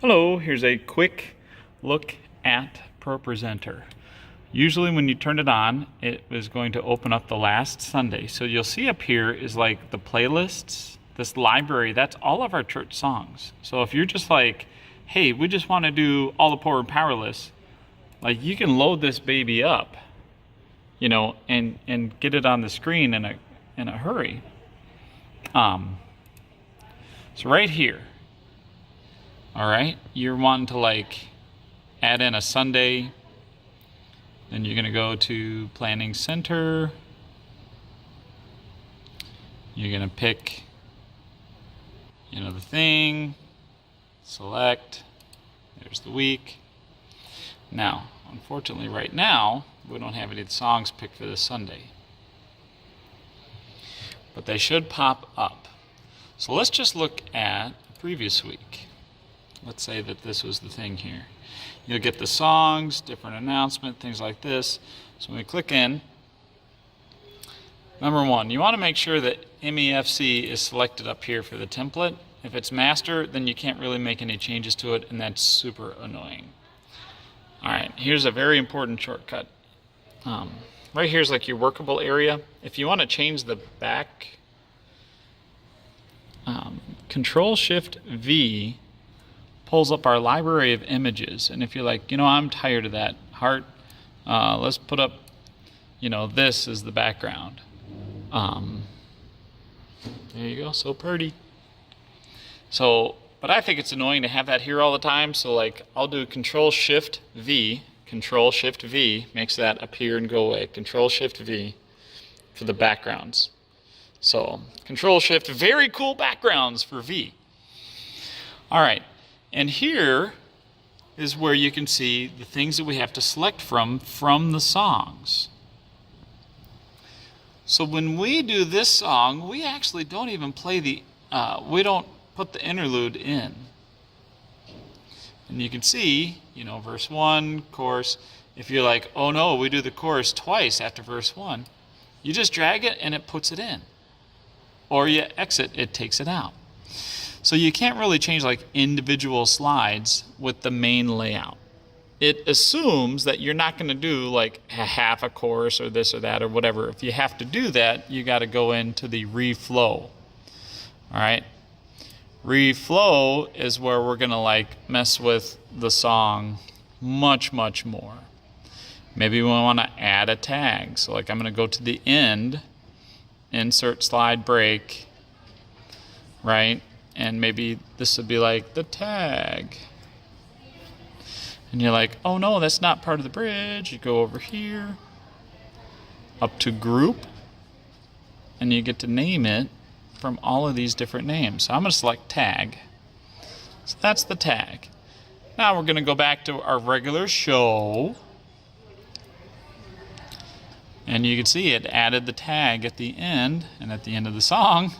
Hello, here's a quick look at Propresenter. Usually when you turn it on, it is going to open up the last Sunday. So you'll see up here is like the playlists, this library, that's all of our church songs. So if you're just like, hey, we just want to do all the poor and powerless, like you can load this baby up, you know, and get it on the screen in a hurry. So right here, all right, you're wanting to like add in a Sunday, then you're going to go to Planning Center. You're going to pick, you know, the thing, select, there's the week. Now, unfortunately right now, we don't have any of the songs picked for this Sunday, but they should pop up. So let's just look at the previous week. Let's say that this was the thing here. You'll get the songs, different announcement, things like this. So when we click in, number one, you want to make sure that MEFC is selected up here for the template. If it's master, then you can't really make any changes to it, and that's super annoying. All right, here's a very important shortcut. Right here is like your workable area. If you want to change the back, Control-Shift-V pulls up our library of images. And if you're like, you know, I'm tired of that, heart, let's put up, you know, this as the background. There you go, so pretty. So, but I think it's annoying to have that here all the time. So like, I'll do Control-Shift-V. Control-Shift-V makes that appear and go away. Control-Shift-V for the backgrounds. So, Control-Shift, very cool backgrounds for V. All right. And here is where you can see the things that we have to select from the songs. So when we do this song, we actually don't even play we don't put the interlude in. And you can see, you know, verse 1, chorus. If you're like, oh no, we do the chorus twice after verse 1, you just drag it and it puts it in. Or you exit, it takes it out. So you can't really change like individual slides with the main layout. It assumes that you're not going to do like half a chorus or this or that or whatever. If you have to do that, you got to go into the reflow. All right. Reflow is where we're going to like mess with the song much, much more. Maybe we want to add a tag. So like I'm going to go to the end, insert slide break, right? And maybe this would be like the tag. And you're like, oh no, that's not part of the bridge. You go over here, up to group, and you get to name it from all of these different names. So I'm going to select tag. So that's the tag. Now we're going to go back to our regular show. And you can see it added the tag at the end, and at the end of the song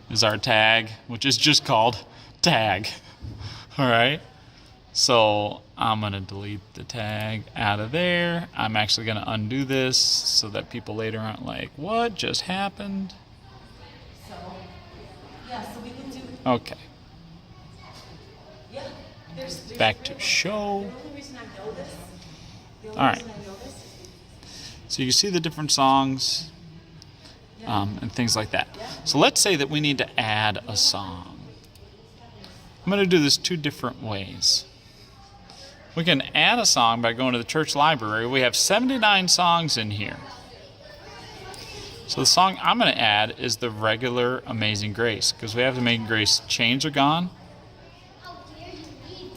is our tag, which is just called tag. All right. So I'm going to delete the tag out of there. I'm actually going to undo this so that people later aren't like, what just happened? So, yeah, so we can do. Okay. Yeah. There's back to show. The only reason I know this. All right. So you can see the different songs. And things like that. So let's say that we need to add a song. I'm going to do this two different ways. We can add a song by going to the church library. We have 79 songs in here. So the song I'm going to add is the regular Amazing Grace, because we have Amazing Grace chains are gone.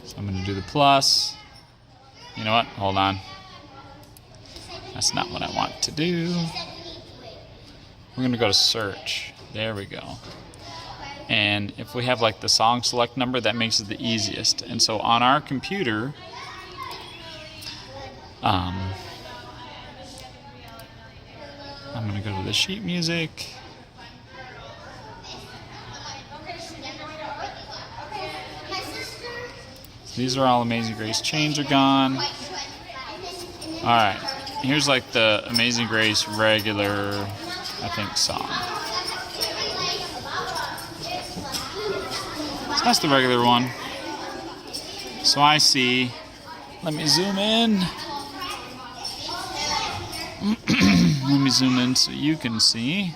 So I'm going to do the plus. You know what? Hold on. That's not what I want to do. We're going to go to search. There we go. And if we have like the song select number, that makes it the easiest. And so on our computer, I'm going to go to the sheet music. So these are all Amazing Grace. Chains are gone. All right. Here's like the Amazing Grace regular, I think, song. So that's the regular one. So I see, let me zoom in. Let me zoom in so you can see.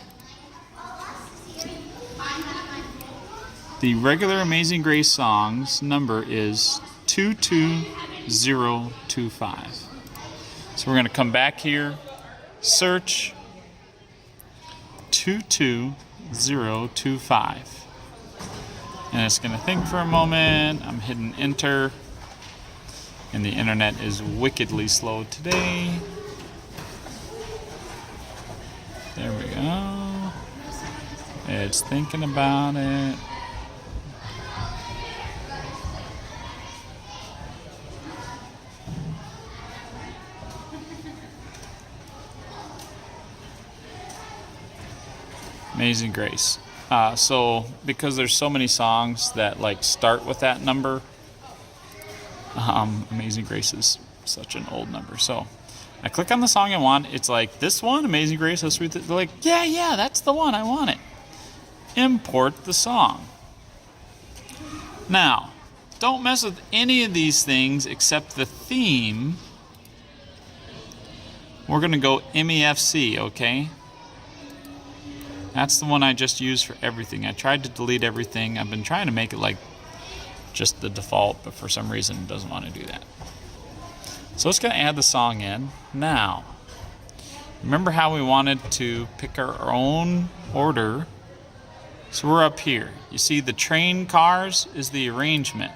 The regular Amazing Grace songs number is 22025. So we're going to come back here, search 22025. And it's going to think for a moment. I'm hitting enter. And the internet is wickedly slow today. There we go. It's thinking about it. Amazing Grace. So because there's so many songs that like start with that number, Amazing Grace is such an old number. So I click on the song I want. It's like, this one, Amazing Grace, how sweet. They're like, yeah, that's the one. I want it. Import the song. Now, don't mess with any of these things except the theme. We're going to go MEFC, okay? That's the one I just used for everything. I tried to delete everything. I've been trying to make it like just the default, but for some reason it doesn't want to do that. So it's going to add the song in. Now, remember how we wanted to pick our own order? So we're up here. You see the train cars is the arrangement.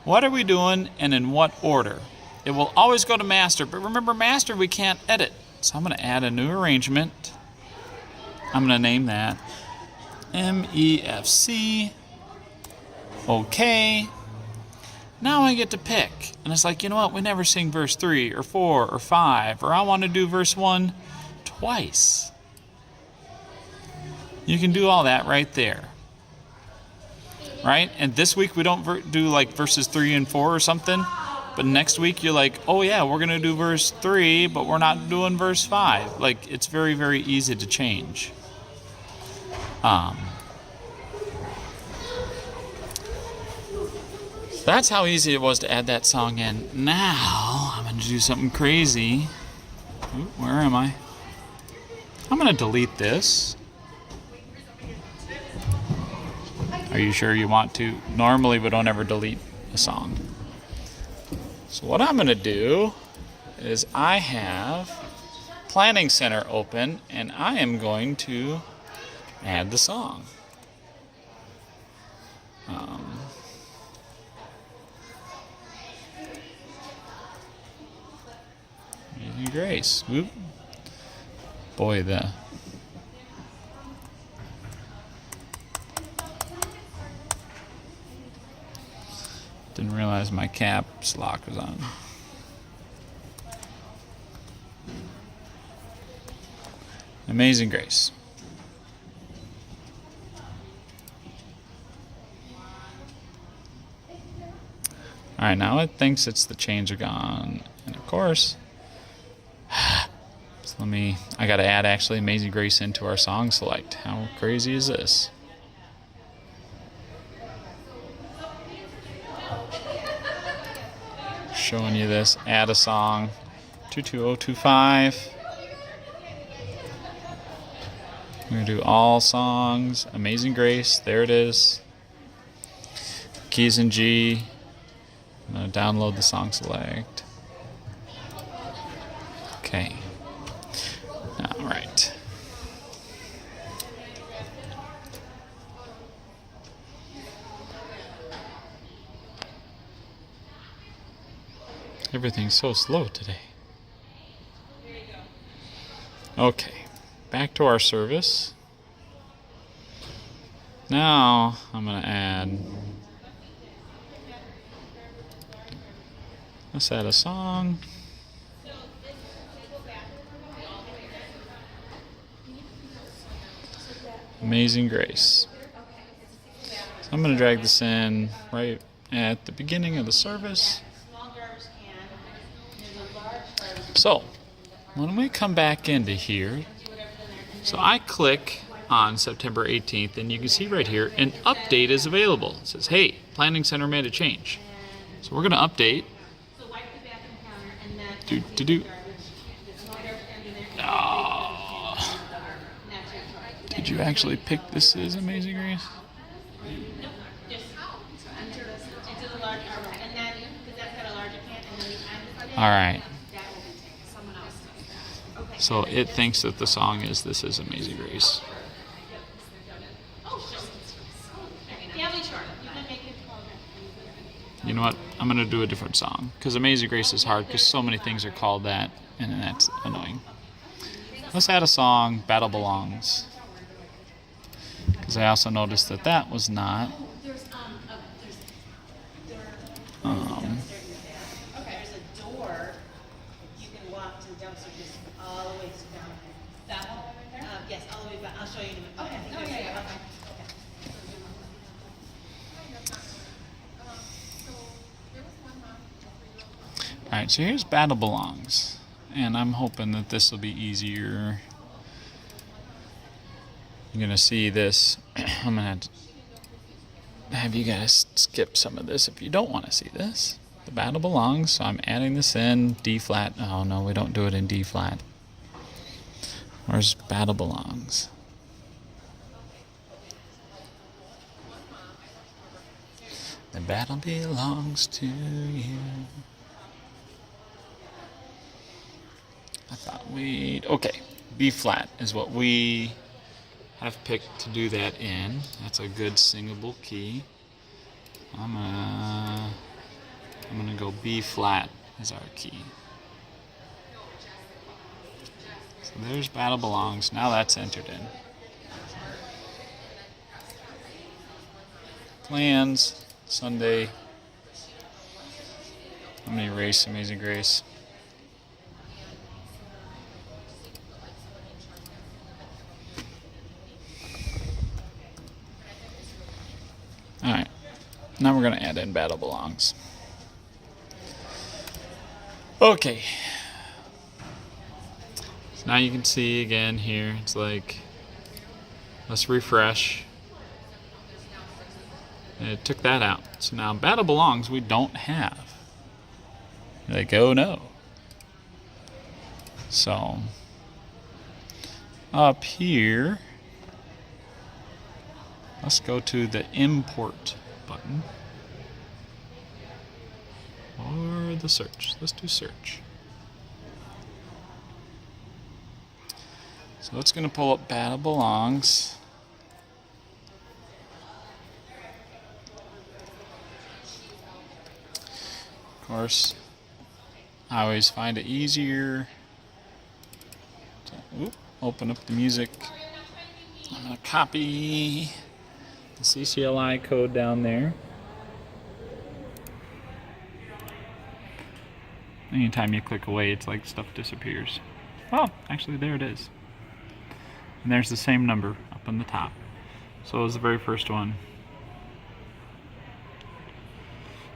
What are we doing and in what order? It will always go to master, but remember master we can't edit. So I'm going to add a new arrangement. I'm going to name that MEFC. Okay. Now I get to pick. And it's like, you know what? We never sing verse 3 or 4 or 5. Or I want to do verse 1 twice. You can do all that right there. Right? And this week we don't do like verses 3 and 4 or something. But next week you're like, oh yeah, we're going to do verse 3, but we're not doing verse 5. Like, it's very, very easy to change. That's how easy it was to add that song in. Now, I'm going to do something crazy. Ooh, where am I? I'm going to delete this. Are you sure you want to? Normally, we don't ever delete a song. So what I'm going to do is I have Planning Center open, and I am going to add the song. Amazing Grace. Whoop. Boy, didn't realize my caps lock was on. Amazing Grace. All right, now it thinks it's the change are gone, and of course, so I got to add actually Amazing Grace into our song select. How crazy is this? Showing you this, add a song, 22025. We're going to do all songs, Amazing Grace, there it is. Keys in G. I'm going to download the song select. Okay. All right. Everything's so slow today. Okay. Back to our service. Now I'm going to add. Let's add a song. Amazing Grace. So I'm going to drag this in right at the beginning of the service. So when we come back into here, so I click on September 18th, and you can see right here, an update is available. It says, hey, Planning Center made a change. So we're gonna update. So wipe the bathroom counter and then Do. There's no garbage in there. Oh. Did you actually pick this as Amazing Grace? Nope. Just enter into the large and then because that's got a larger can and then the end. All right. That will be taken. Someone else does that. Okay. So it thinks that the song is "This Is Amazing Grace." Oh, sure. Family chart. You can make it call that. You know what? I'm gonna do a different song because Amazing Grace is hard because so many things are called that, and that's annoying. Let's add a song, "Battle Belongs," because I also noticed that that was not. There's there's a door. You can walk to the dumpster just all the way down. That one over there? Yes, all the way back. I'll show you in a minute. Okay. Okay. All right, so here's "Battle Belongs," and I'm hoping that this will be easier. You're gonna see this. I'm gonna have you guys skip some of this if you don't want to see this. The battle belongs, so I'm adding this in D flat. Oh no, we don't do it in D flat. Where's "Battle Belongs"? The battle belongs to you. I thought okay, B flat is what we have picked to do that in. That's a good singable key. I'm gonna go B flat as our key. So there's "Battle Belongs." Now that's entered in. Plans Sunday. I'm gonna erase Amazing Grace. Alright, now we're going to add in "Battle Belongs." Okay. So now you can see again here, it's like, let's refresh. And it took that out. So now "Battle Belongs" we don't have. You're like, oh no. So, up here, let's go to the import button or the search. Let's do search. So it's going to pull up "Battle Belongs." Of course, I always find it easier to open up the music. I'm going to copy the CCLI code down there. Anytime you click away, it's like stuff disappears. Oh, actually there it is. And there's the same number up on the top. So it was the very first one.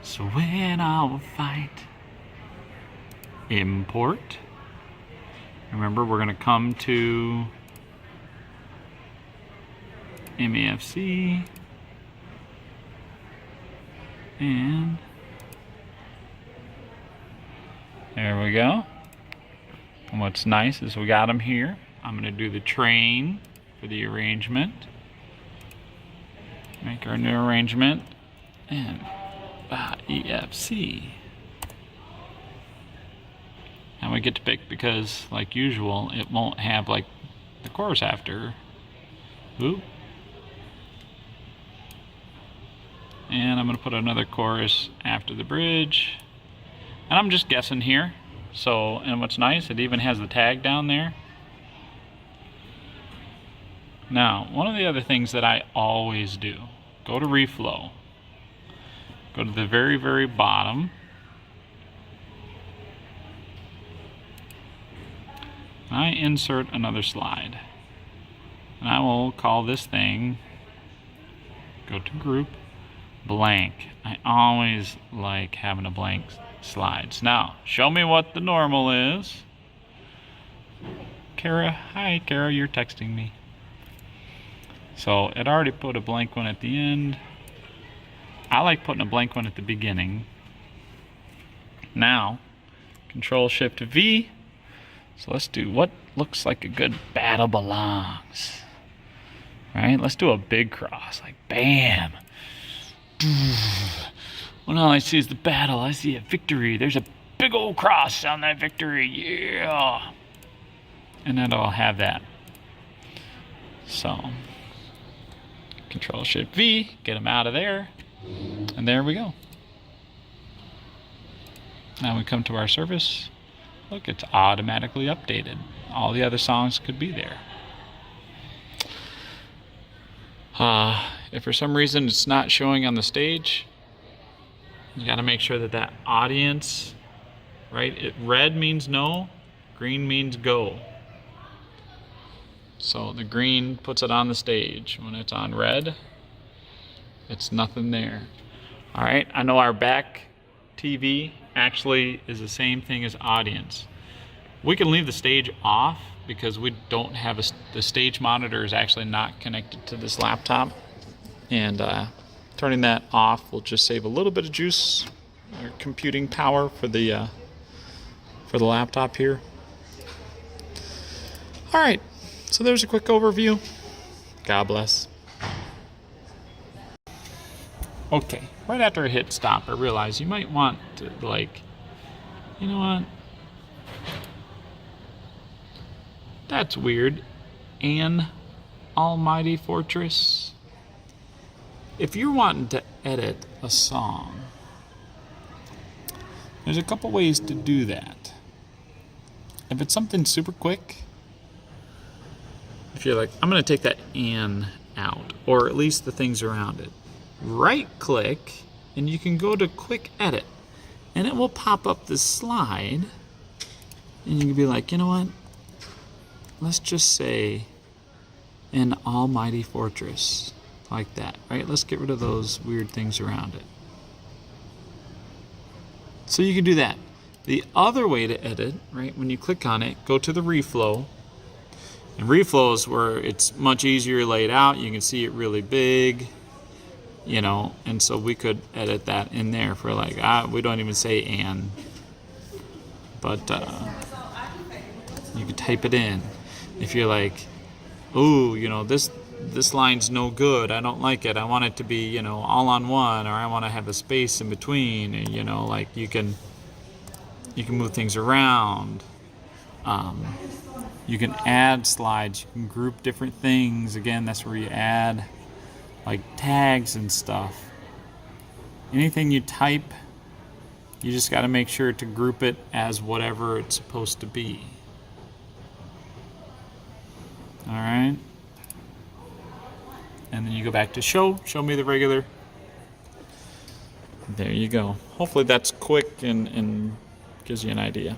So when I'll fight, import. Remember, we're going to come to MEFC and there we go. And what's nice is we got them here. I'm going to do the train for the arrangement. Make our new arrangement and EFC. And we get to pick because, like usual, it won't have like the chorus after. Oop. And I'm going to put another chorus after the bridge. And I'm just guessing here. So, and what's nice, it even has the tag down there. Now, one of the other things that I always do, go to reflow. Go to the very, very bottom. I insert another slide. And I will call this thing, go to group, blank. I always like having a blank slides. Now, show me what the normal is. Kara, hi Kara, you're texting me. So it already put a blank one at the end. I like putting a blank one at the beginning. Now, Control Shift V. So let's do what looks like a good battle belongs. Right? Let's do a big cross. Like, bam. When all I see is the battle, I see a victory. There's a big old cross on that victory. Yeah. And then I'll have that. So, Control Shift V, get them out of there. And there we go. Now we come to our service. Look, it's automatically updated. All the other songs could be there. If for some reason it's not showing on the stage, you got to make sure that that audience, right? Red means no, green means go. So the green puts it on the stage. When it's on red, it's nothing there. All right, I know our back TV actually is the same thing as audience. We can leave the stage off because we don't have the stage monitor is actually not connected to this laptop. And turning that off will just save a little bit of juice or computing power for the laptop here. All right, so there's a quick overview. God bless. Okay, right after I hit stop, I realized you might want to, like, you know what? That's weird. An almighty fortress. If you're wanting to edit a song, there's a couple ways to do that. If it's something super quick, if you're like, I'm going to take that "and" out, or at least the things around it, right click and you can go to quick edit and it will pop up this slide and you can be like, you know what, let's just say an almighty fortress, like that, right? Let's get rid of those weird things around it. So you can do that. The other way to edit, right, when you click on it, go to the reflow. And reflow is where it's much easier laid out. You can see it really big, you know, and so we could edit that in there for like, we don't even say "and," but you could type it in. If you're like, ooh, you know, this line's no good, I don't like it, I want it to be, you know, all on one, or I want to have a space in between, and, you know, like you can move things around. You can add slides, you can group different things. Again, that's where you add like tags and stuff. Anything you type, you just got to make sure to group it as whatever it's supposed to be. All right. And then you go back to show me the regular. There you go. Hopefully that's quick and gives you an idea.